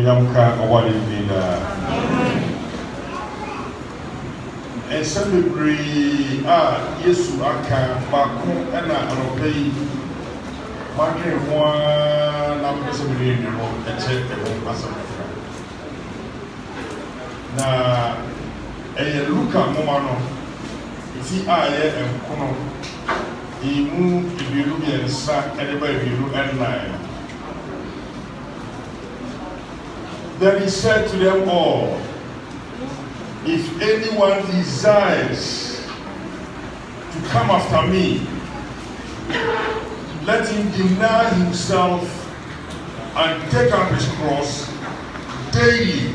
Animonyamka awarded in and celebrate Yesu aka bako and anopay market one celebrate and check the home massacre. Na a Luca Momano, if he and Kono, he moved to be and sack anybody you and line. Then he said to them all, if anyone desires to come after me, let him deny himself and take up his cross daily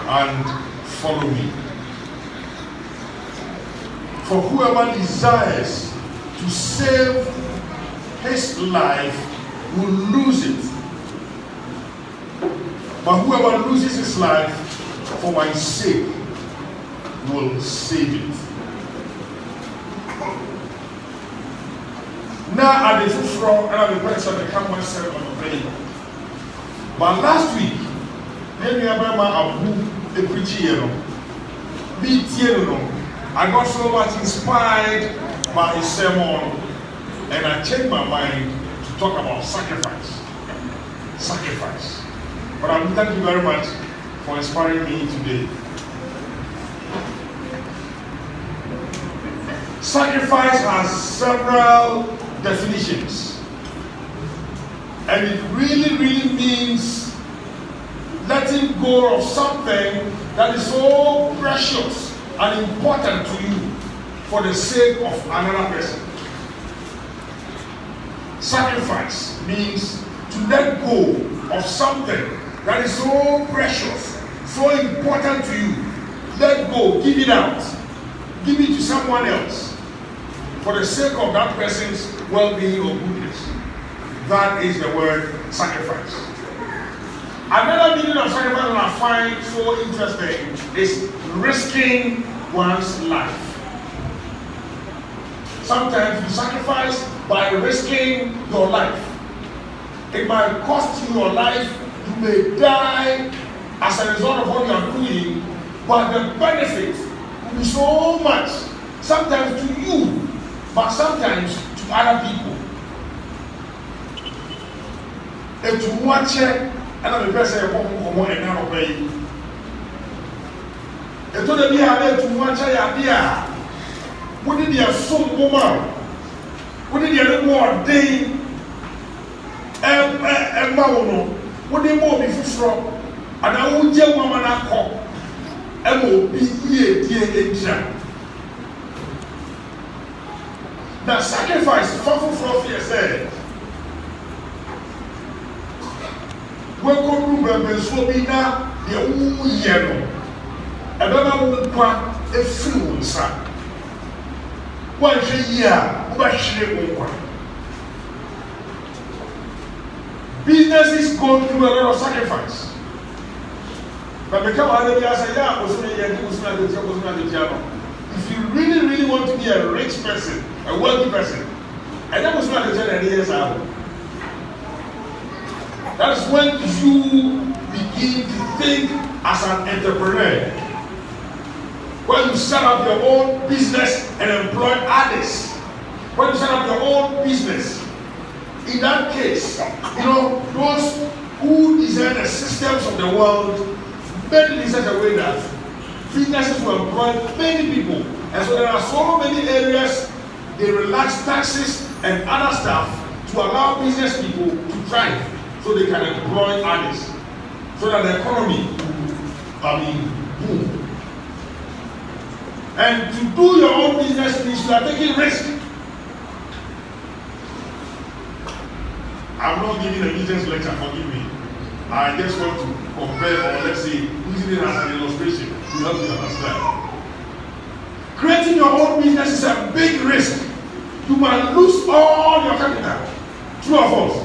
and follow me. For whoever desires to save his life will lose it. But whoever loses his life for my sake will save it. Now at the front, and I'm the person that come myself on the plane. But last week, then we have a preacher, I got so much inspired by his sermon, and I changed my mind to talk about sacrifice. Sacrifice. But I thank you very much for inspiring me today. Sacrifice has several definitions. And it really means letting go of something that is so precious and important to you for the sake of another person. Sacrifice means to let go of something that is so precious, so important to you. Let go, give it out. Give it to someone else for the sake of that person's well-being or goodness. That is the word sacrifice. Another meaning of sacrifice that I find so interesting is risking one's life. Sometimes you sacrifice by risking your life. It might cost you your life. You may die as a result of what you are doing, but the benefit will be so much, sometimes to you, but sometimes to other people. If you watch it, and I'm a person who and now pay. If you don't have to watch it, idea. What did you assume woman? What did you look more day? What they more be from, and I will tell woman I call, and will be here. Now, sacrifice, for fear said, welcome to the Swabina, the yellow, and then I will put a fool, son. 1 year, businesses go through a lot of sacrifice. But become if you really want to be a rich person, a wealthy person, and that was not the 10 years out. That's when you begin to think as an entrepreneur. When you set up your own business and employ others. When you set up your own business. In that case, those who design the systems of the world made it in such a way that businesses will employ many people. And so there are so many areas they relax taxes and other stuff to allow business people to thrive so they can employ others. So that the economy will boom. And to do your own business means you are taking risk. I'm not giving a business lecture, forgive me. I just want to compare, or let's say, using it as an illustration to help you understand. Creating your own business is a big risk. You might lose all your capital. True or false?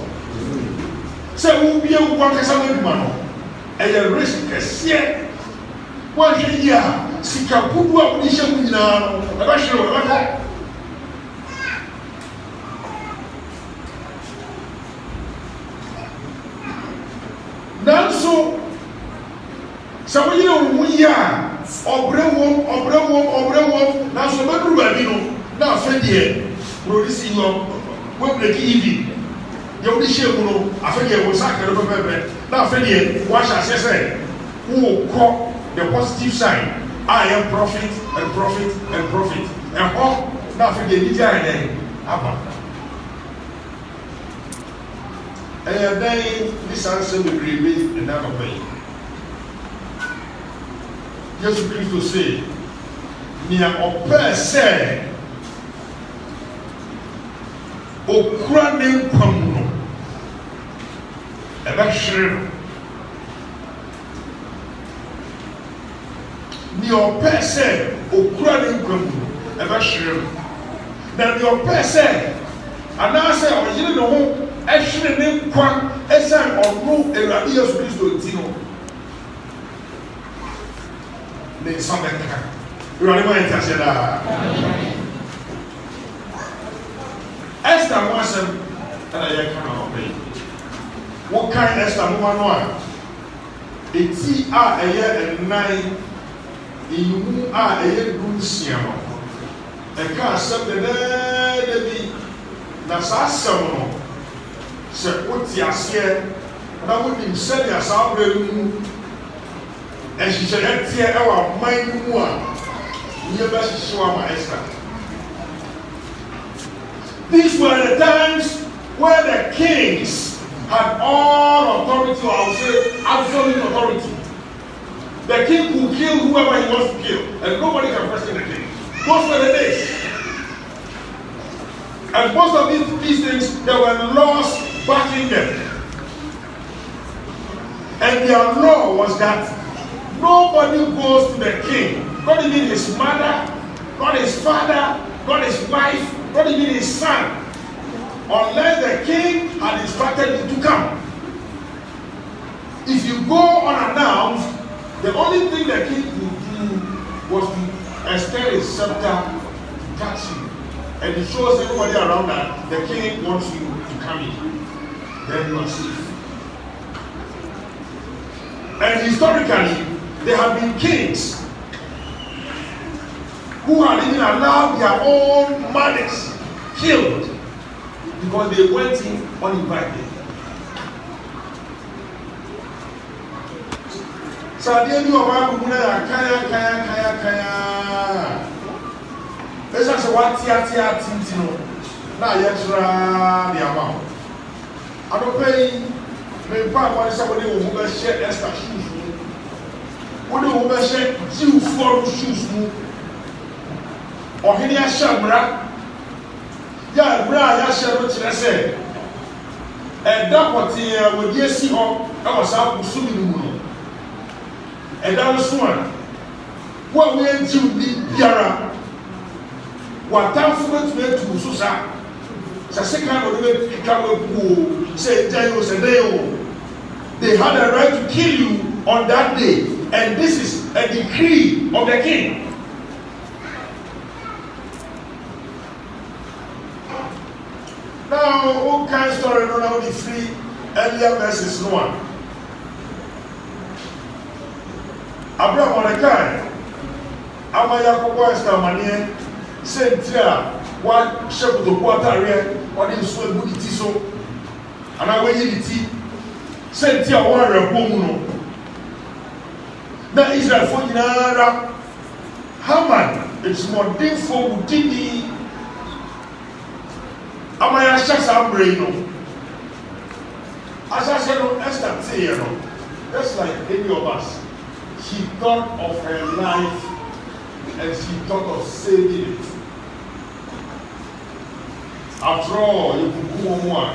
So, we'll be able to work as a man. And a risk is here. 1 year, Sikapudu Abnisha, Nanso, So when you know we are obrewom now so bedru ba bi no na afa die produce you we break even you dey share no afa die wo sakere pepe na afa die wa sha say who call the positive sign I am profit and profit and profit and how na afa die ni ja den aba and then this answer will be another way. Jesus Christ say, "Nia ope se okura ne nkwam no ebe hwere ni ope se okura ne nkwam no ebe hwere na ni ope se ana se oyire no ho ehwere ne nkwa esan onu Ewurade Jesus Christ ti no ne sabeka Ewurade ma yenta se da Esther wasem ana ye kana obey wo kan Esther mo no a eti a eye ennan iyu a eye dunsia no e ka asem de bi na sa asem no se oti ase na wo dim se ya sa abra mu e hihye tie e wa man mu a ye ba hihye wa ma Esther. These were the times where the kings had all authority, or I would say absolute authority. The king could kill whoever he wants to kill, and nobody can question the king. Those were the days. And most of these things, there were laws backing them. And their law was that nobody goes to the king, not even his mother, not his father, not his wife, not even his son, unless the king had instructed him to come. If you go unannounced, the only thing the king would do was to extend his scepter to catch you. And it shows everybody around that the king wants you to come in. Then you are safe. And historically, there have been kings who had even allowed their own mothers killed because they went in uninvited. So at the end of our kaya. Let's just say what tia tintino. Na yetra the amount. I don't pay me back when somebody who share Esther shoes. Who share Jew for shoes. Ọhene ahyamra ya bra ya hyero kire se eda pote a wodi esi ho e wo sa kusumi ni mu no eda no so a wo we nti ni biara watamfo betu so sa se kan no be kawo ku se jayo se dey. They had a right to kill you on that day, and this is a decree of the king. Now, all kind of story, no, now the free earlier verses, no one. Abraham Mordecai, Amaya Esther Manie, said, what shepherd the water, what is so good it is so, and I wait in the tea, said, warrior, Bomuno. Now, Israel for Dinara, Haman, it's more difficult with Dini. Amaya shasa brain. As I said, Esther say, just like any of us, she thought of her life and she thought of saving it. After all, you could go more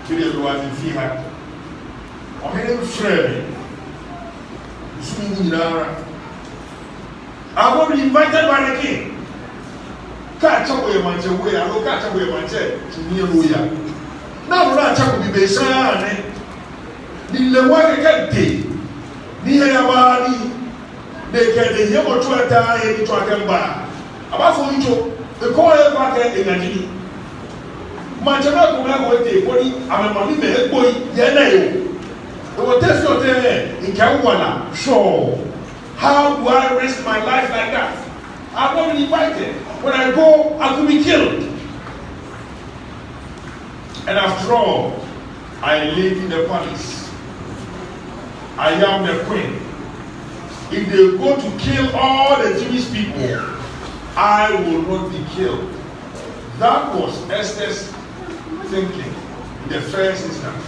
to the one in Fihat. Or any friend, I'm already invited by the king. Catch up with your manche, where I look catch up with your manche to near Luya. Now, Ratcha will be based on it. The one can take near your body, they can the Yamo to a tie to a gamba. About for you, the corner back in a genie. Manchana will have a body, I'm a money boy, Yanayo. They will test your in Kawana, sure. How do I risk my life like that? I'm not been invited. When I go, I could be killed. And after all, I live in the palace. I am the queen. If they go to kill all the Jewish people, I will not be killed. That was Esther's thinking in the first instance.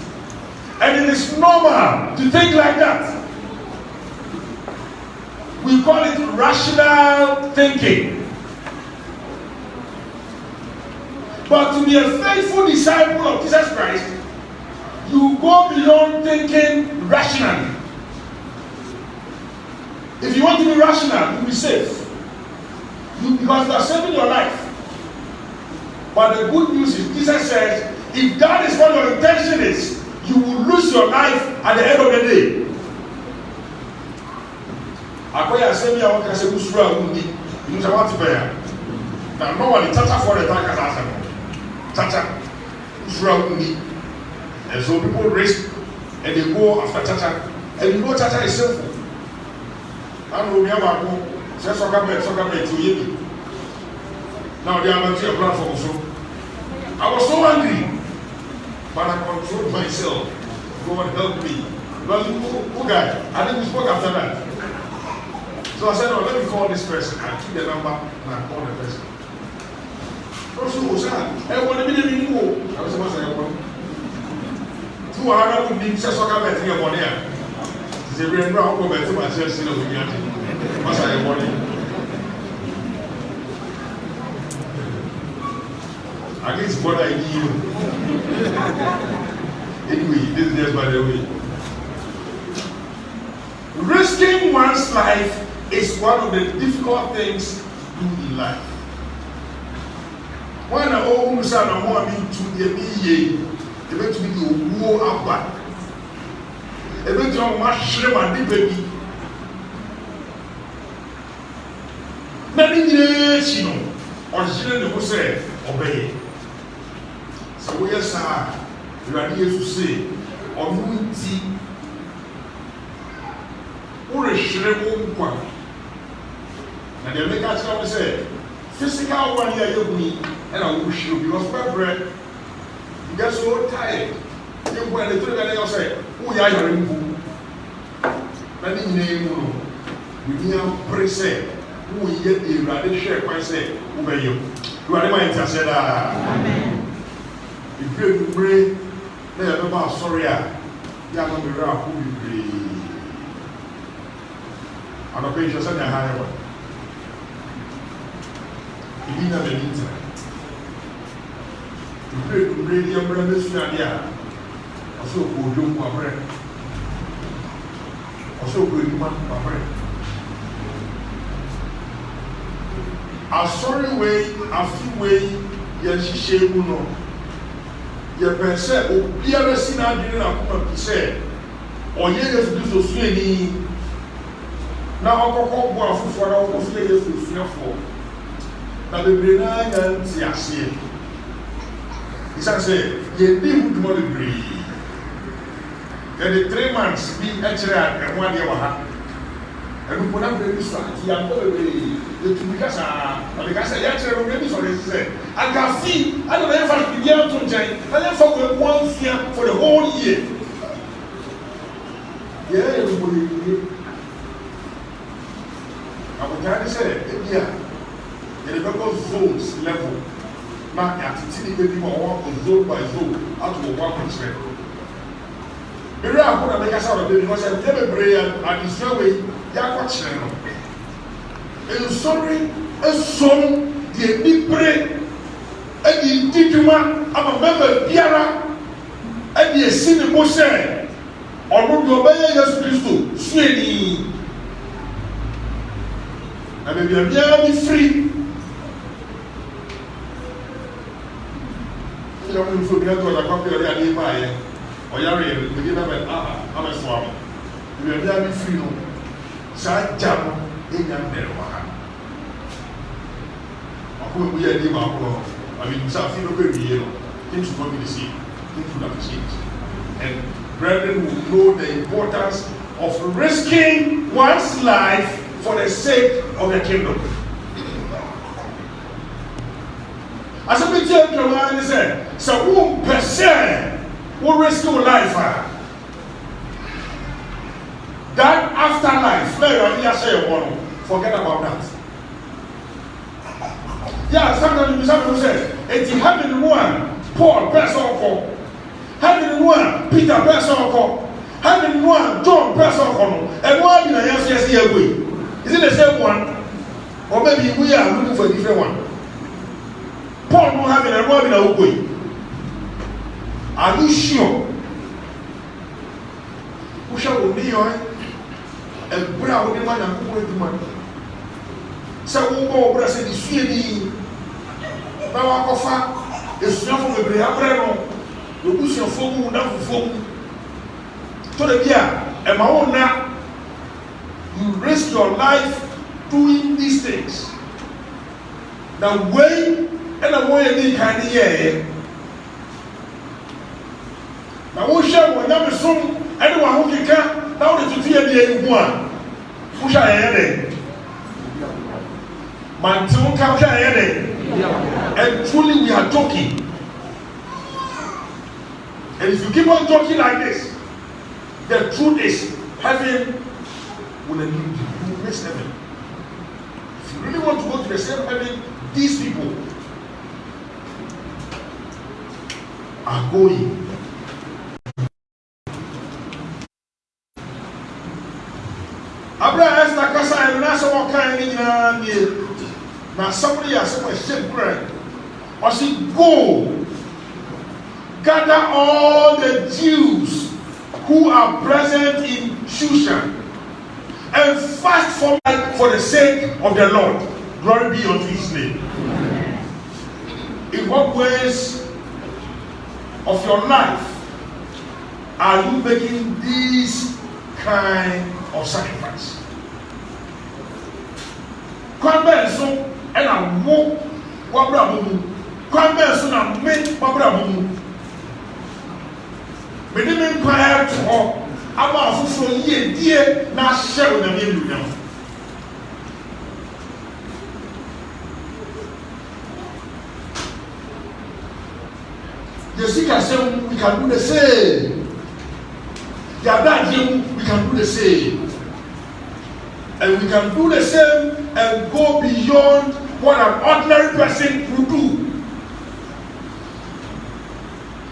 And it is normal to think like that. We call it rational thinking. But to be a faithful disciple of Jesus Christ, you go beyond thinking rationally. If you want to be rational, you'll be safe. Because you are saving your life. But the good news is, Jesus says, if that is what your intention is, you will lose your life at the end of the day. Akoya asemi a waka se usura wundi, you say what be ya. Na no one tata for the tank as asem. Tata usura wundi. And so people risk and they go after tata. And you know tata is sinful. And we have a go say soccer bet to yebi. Now they are going to apply for also. I was so angry, but I controlled myself. God help me. But who guy? I think we spoke after that. So I said, oh, let me call this person. I took the number and I called the person. Also, was that? Everyone didn't even know. I was supposed to help him. 200 would be soccer bet here for there. It's a very brown over to myself, you know, we got it. What's I want? Against what I do. Anyway, this is just by the way. Risking one's life is one of the difficult things to do in life. When I own son, I want me to be able to be the war up. Able to much shame and the baby. Many years, you know, or children who say, obey. So, yes, sir, you are here to say, or tea. Or a shrimp one. And they make us come and say, physical one year you me, and I wish you because my bread, you get so tired. You when they tell you say, oh yeah, you're in boo. Many name, we near present, who yet the rather share by say, who are you? You are the mind to say that. Amen. If you pray, they are about sorry, you are not the rock who you pray. And the patient said, I have one. You didn't have an internet. You pray to radio brothers, you are there. Also, go do my bread. Also, go do my bread. A sorry way, a few way, yes, she shame no. Your person, or be a sinner, didn't have to say, or yes, do so swinging. Now, I'm going to go for our years to fear for. Now, the Brennan and Tiasia. He said, ye did not agree. Then the 3 months be actually and 1 year and we put up the restaurant. He had the two because I actually ready for this. I can see, I don't ever be able to change. I never for 1 year for the whole year. Yeah, everybody. I would try to say, yeah, in the local zones level, now at the baby or zone by zone, out to 1%. The real I put a make us out of it because I never pray and this way, you're watching. And sorry, a song, the big pray, and the Tituma, I'm a member of Piara, and the Sin Mose, or not your Bayas Christo, Sweeney. I may be free. You don't forget what a copy of the buy or you're begin of I'm a swamp. You will never be free. No, side jam in your bed. We are living our I mean, something over the year. Things will not be the same. Things will have changed. And brethren will know the importance of risking one's life for the sake of the kingdom. As a bit of the said, so who per se will rescue life? That afterlife, let me say one. Forget about that. Yeah, sometimes you say, it's heaven one, Paul, person, heaven one, Peter, person, heaven one, John, person, and one in a yes, way. Is it the same one? Or maybe we are looking for a different one. Paul don't have it and one in a way. Are you sure? Who shall be your and put out the man and who will do money? So we go over the city. Now I offer a small from the Briabrano. You push your phone, not phone. To the year, and my own now, you risk your life doing these things. Now, way and a way kind of year. Now, we shall when I'm soon, anyone who can now that you fear the one. Who shall I end? My two count and truly we are joking. And if you keep on talking like this, the truth is heaven will lead you. You will miss heaven. If you really want to go to the same heaven, these people are going. Abraham has the casa and national kind of now somebody has some ship bread. Or she go gather all the Jews who are present in Shushan and fast for the sake of the Lord. Glory be unto his name. In what ways of your life are you making this kind of sacrifice? Kwambe and a walk wabrabu. Kwambe so na me wabrabu. Me de me kwaya to ho ama afufuro yie die na hye na me ndunyam. Jessica said we can do the same. Yada we can do the same. And we can do the same and go beyond what an ordinary person would do.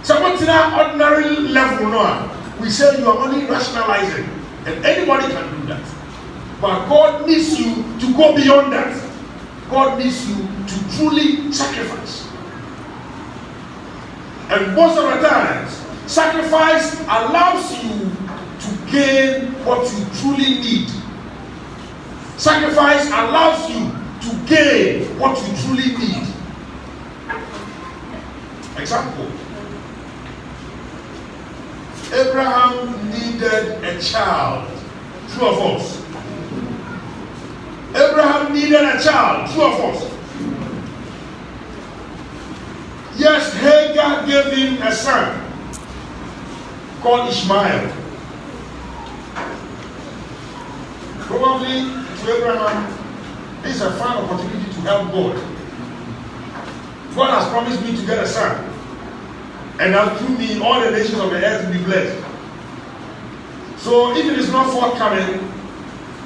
So what's in our ordinary level now? We say you are only rationalizing, and anybody can do that. But God needs you to go beyond that. God needs you to truly sacrifice. And most of the times, sacrifice allows you to gain what you truly need. Sacrifice allows you to gain what you truly need. Example. Abraham needed a child. True or false? Abraham needed a child. True or false? Yes, Hagar gave him a son called Ishmael. Probably to Abraham, this is a fine opportunity to help God. God has promised me to get a son, and that through me all the nations of the earth will be blessed. So if it is not forthcoming,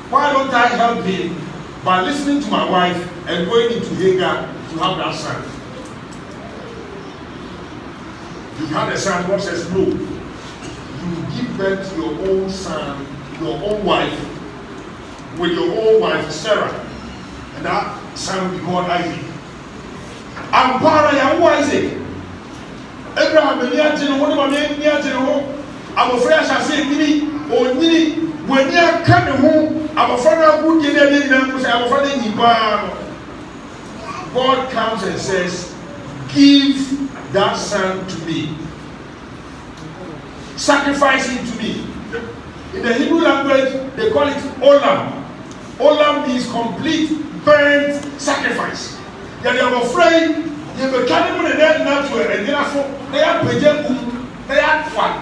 why don't I help him by listening to my wife and going into Hagar to have that son? He had a son. God says, no, you give birth to your own son, your own wife, with your own wife Sarah, and that son will be called Isaac. And para ya Isaac. Abraham when I'm afraid I shall say mini or mini when you are coming home. I'm afraid I would get a God comes and says, give that son to me. Sacrifice him to me. In the Hebrew language, they call it olam. Olam means complete burnt sacrifice. They are afraid they were carrying the dead natural and they are paid. They are for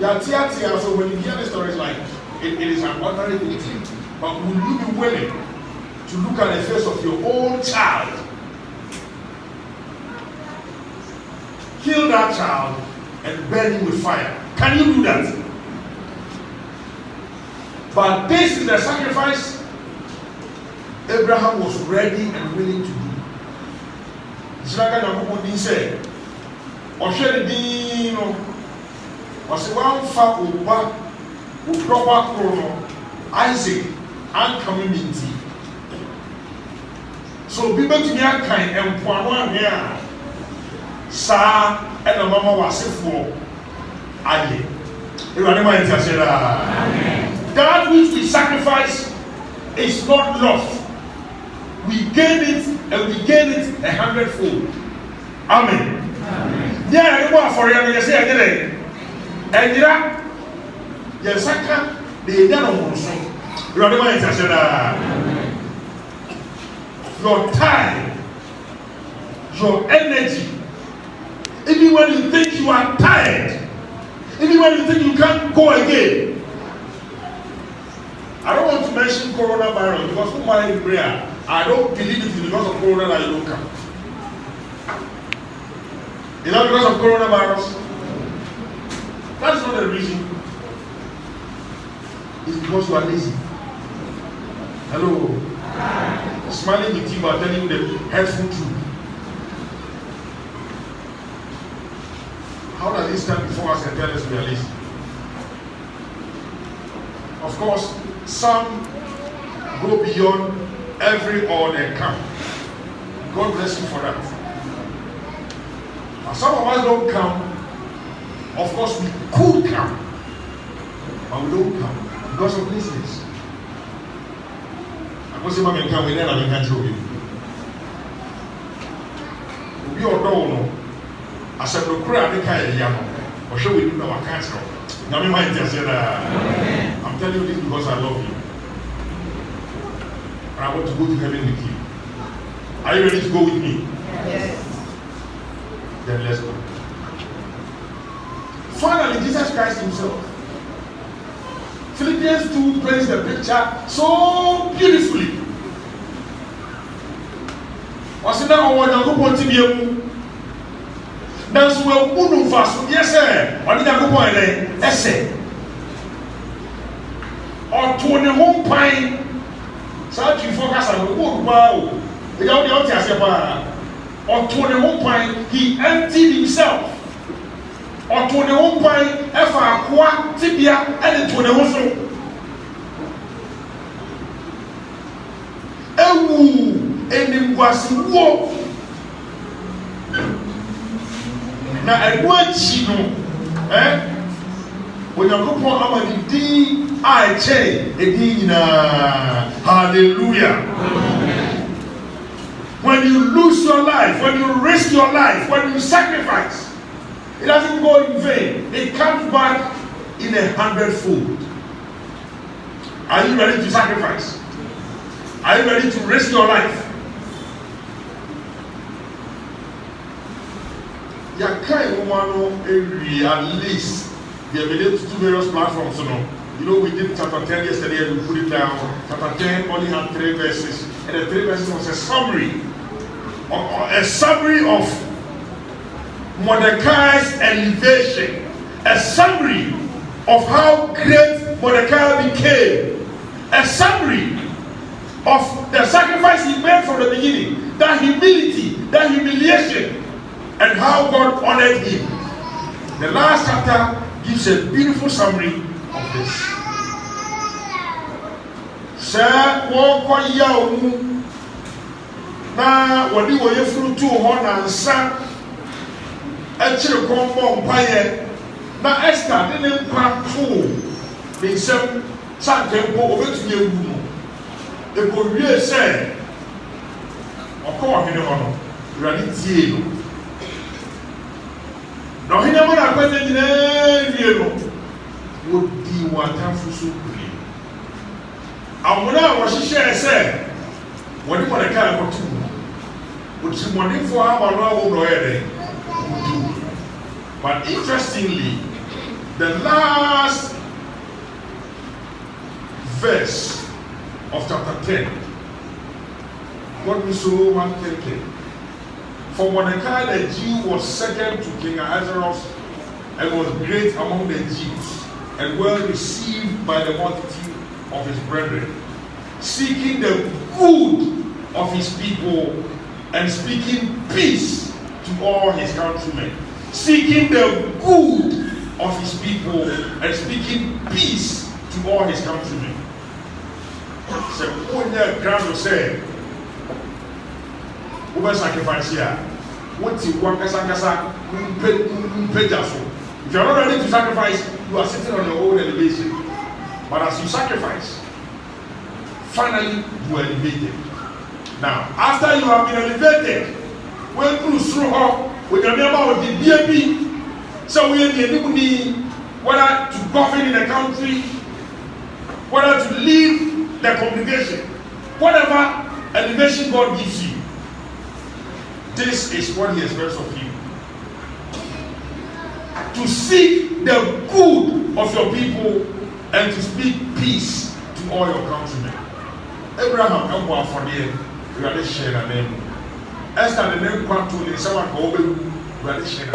So when you hear the stories, like it is an ordinary thing, but will you be willing to look at the face of your own child, kill that child, and burn him with fire? Can you do that? But this is the sacrifice Abraham was ready and willing to do. Israel didn't say, Isaac and community. So people to me are kind and one here. Sa and the mama was for Aye. That which we sacrifice is not lost. We gain it and we gain it 100-fold. Amen. Yeah, I know for you. You say again. And you second the your time, your energy, even when you think you are tired, even when you think you can't go again. I don't want to mention coronavirus because who might in prayer? I don't believe it is because of corona that you don't come. Is that because of coronavirus? That's not the reason. It's because you are lazy. Hello. Smiling with you are telling you the helpful truth. How does he stand before us and tell us we are lazy? Of course, some go beyond every order come. God bless you for that. Now, some of us don't come. Of course, we could come, but we don't come because of laziness. I was saying, "Man, come we never can show you." We all know. I said, "No, cry, I can't hear you." Or show we do now, I can't show. Now, me mind just said, "I'm telling you this because I love you. And I want to go to heaven with you. Are you ready to go with me?" Yes. Then let's go. Finally, Jesus Christ himself. Philippians 2 paints the picture so beautifully. Was it now when you go to be that's where we fast. Yes, sir. What did I go for? Essay. Or to the home pine. So you focus on the wood. Wow. The audience has a bar. Or to the home pine, he emptied himself. Or to the home pine, ever qua tibia and to the home. And it was war. Na ẹgbẹ́ no, when you go for our D, I say, hallelujah. When you lose your life, when you risk your life, when you sacrifice, it doesn't go in vain. It comes back in 100-fold. Are you ready to sacrifice? Are you ready to risk your life? Yakai Umano at least we have been able to do various platforms. You know, we did chapter 10 yesterday and we put it down. Chapter 10 only had 3 verses, and the 3 verses was a summary of Mordecai's elevation, a summary of how great Mordecai became, a summary of the sacrifice he made from the beginning, that humility, that humiliation, and how God honored him. The last chapter gives a beautiful summary of this. Sir, walk you now, what do you through 200 and son? A chill compound pie. Now, Esther didn't crack 2. They said, something over to you. The good year said, of course, you know, reality. Now, he never happened in would be one time for so great. And when I was share said, what do you want to carry for 2? Would someone for our love would do? But interestingly, The last verse of chapter 10 got me so much thinking. For Mordecai the Jew was second to King Ahasuerus and was great among the Jews and well received by the multitude of his brethren, seeking the good of his people and speaking peace to all his countrymen. Seeking the good of his people and speaking peace to all his countrymen. So when the ground will say, "Who will sacrifice here? What you want? Kasa If you are not ready to sacrifice, you are sitting on your own elevation. But as you sacrifice, finally you are elevated. Now, after you have been elevated, when through her with your member of the BAP, so we are the whether to govern in the country, whether to lead the congregation, whatever elevation God gives you, this is what He expects of you. To seek the good of your people and to speak peace to all your countrymen. Abraham and one for them, we are sharing a name. Esther the name quantum in someone over, we are sharing.